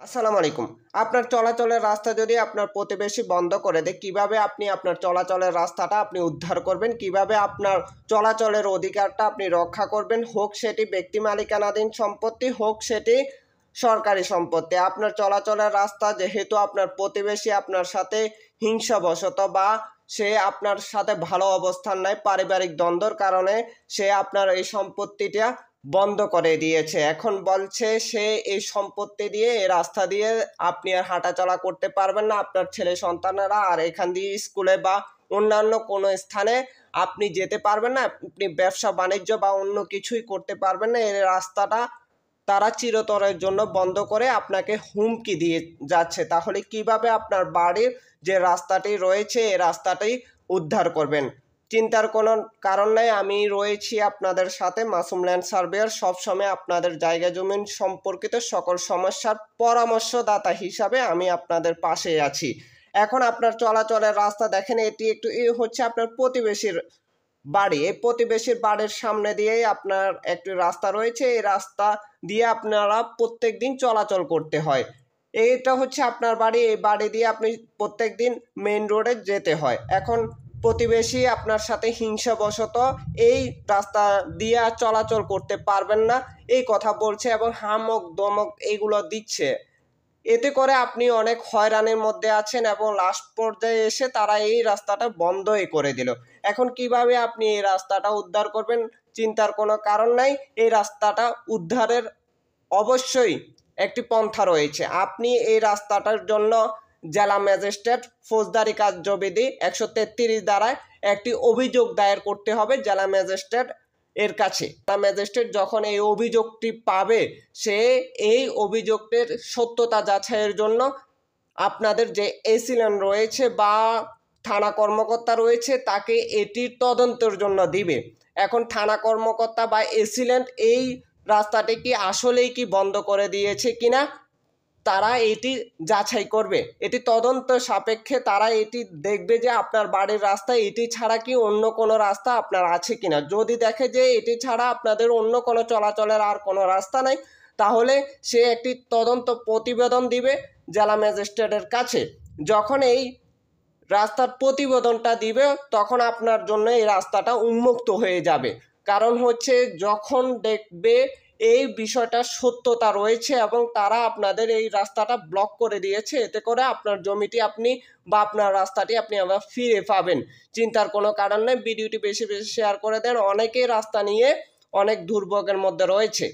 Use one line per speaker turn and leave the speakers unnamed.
আসসালামু আলাইকুম। আপনার চলাচলের রাস্তা যদি আপনার প্রতিবেশী বন্ধ করে দেয়, কিভাবে আপনি আপনার চলাচলের রাস্তাটা আপনি উদ্ধার করবেন? কিভাবে আপনার চলাচলের অধিকারটা আপনি রক্ষা করবেন? হোক সেটি ব্যক্তি মালিকানাধীন সম্পত্তি, হোক সেটি সরকারি সম্পত্তি। আপনার চলাচলের রাস্তা যেহেতু আপনার প্রতিবেশী আপনার সাথে হিংসাবশত বা সে আপনার সাথে ভালো অবস্থান নাই, পারিবারিক দ্বন্দ্বর কারণে সে আপনার এই সম্পত্তিটা বন্ধ করে দিয়েছে। এখন বলছে সে এই সম্পত্তি দিয়ে এই রাস্তা দিয়ে আপনি আর হাঁটাচলা করতে পারবেন না, আপনার ছেলে সন্তানেরা আর এখান দিয়ে স্কুলে বা অন্যান্য কোনো স্থানে আপনি যেতে পারবেন না, আপনি ব্যবসা বাণিজ্য বা অন্য কিছুই করতে পারবেন না। এই রাস্তাটা তারা চিরতরের জন্য বন্ধ করে আপনাকে হুমকি দিয়ে যাচ্ছে। তাহলে কিভাবে আপনার বাড়ির যে রাস্তাটি রয়েছে এই রাস্তাটি উদ্ধার করবেন? চিন্তার কোনো কারণ নাই, আমি রয়েছি আপনাদের সাথে। মাসুম ল্যান্ড সার্ভেয়ার সবসময় আপনাদের জায়গা জমিন সম্পর্কিত সকল সমস্যার পরামর্শদাতা হিসাবে আমি আপনাদের পাশে আছি। এখন আপনার চলাচলের রাস্তা দেখেন, এটি একটু হচ্ছে আপনার প্রতিবেশীর বাড়ি। এই প্রতিবেশীর বাড়ির সামনে দিয়েই আপনার একটি রাস্তা রয়েছে, এই রাস্তা দিয়ে আপনারা প্রত্যেক দিন চলাচল করতে হয়। এইটা হচ্ছে আপনার বাড়ি, এই বাড়ি দিয়ে আপনি প্রত্যেক দিন মেইন রোডে যেতে হয়। এখন প্রতিবেশী আপনার সাথে হিংসাবশত এই রাস্তা দিয়ে চলাচল করতে পারবেন না এই কথা বলছে এবং হামক দমক এইগুলো দিচ্ছে। এতে করে আপনি অনেক হয়রানির মধ্যে আছেন এবং লাস্ট পর্যায়ে এসে তারা এই রাস্তাটা বন্ধই করে দিল। এখন কিভাবে আপনি এই রাস্তাটা উদ্ধার করবেন? চিন্তার কোনো কারণ নাই। এই রাস্তাটা উদ্ধারের অবশ্যই একটি পন্থা রয়েছে। আপনি এই রাস্তাটার জন্য জেলা ম্যাজিস্ট্রেট ফৌজদারি কার্যবিধি 133 দ্বারায় একটি অভিযোগ দায়ের করতে হবে জেলা ম্যাজিস্ট্রেট এর কাছে। জেলা ম্যাজিস্ট্রেট যখন এই অভিযোগটি পাবে, সে এই অভিযোগটির সত্যতা যাচাইয়ের জন্য আপনাদের যে এসিল্যান্ড রয়েছে বা থানা কর্মকর্তা রয়েছে তাকে এটির তদন্তের জন্য দিবে। এখন থানা কর্মকর্তা বা এসিল্যান্ড এই রাস্তাটি কি আসলেই কি বন্ধ করে দিয়েছে কিনা তারা এটি যাচাই করবে। এটি তদন্ত সাপেক্ষে তারা এটি দেখবে যে আপনার বাড়ির রাস্তায় এটি ছাড়া কি অন্য কোনো রাস্তা আপনার আছে কিনা। যদি দেখে যে এটি ছাড়া আপনাদের অন্য কোনো চলাচলের আর কোনো রাস্তা নাই, তাহলে সে একটি তদন্ত প্রতিবেদন দিবে জেলা ম্যাজিস্ট্রেটের কাছে। যখন এই রাস্তার প্রতিবেদনটা দিবে তখন আপনার জন্য এই রাস্তাটা উন্মুক্ত হয়ে যাবে। কারণ হচ্ছে যখন দেখবে এই বিষয়টা সত্যতা রয়েছে এবং তারা আপনাদের এই রাস্তাটা ব্লক করে দিয়েছে, এতে করে আপনার জমিটি আপনি বা আপনার রাস্তাটি আপনি আবার ফিরে পাবেন। চিন্তার কোনো কারণ নেই। ভিডিওটি বেশি বেশি শেয়ার করে দেন। অনেকেই রাস্তা নিয়ে অনেক দুর্ভোগের মধ্যে রয়েছে।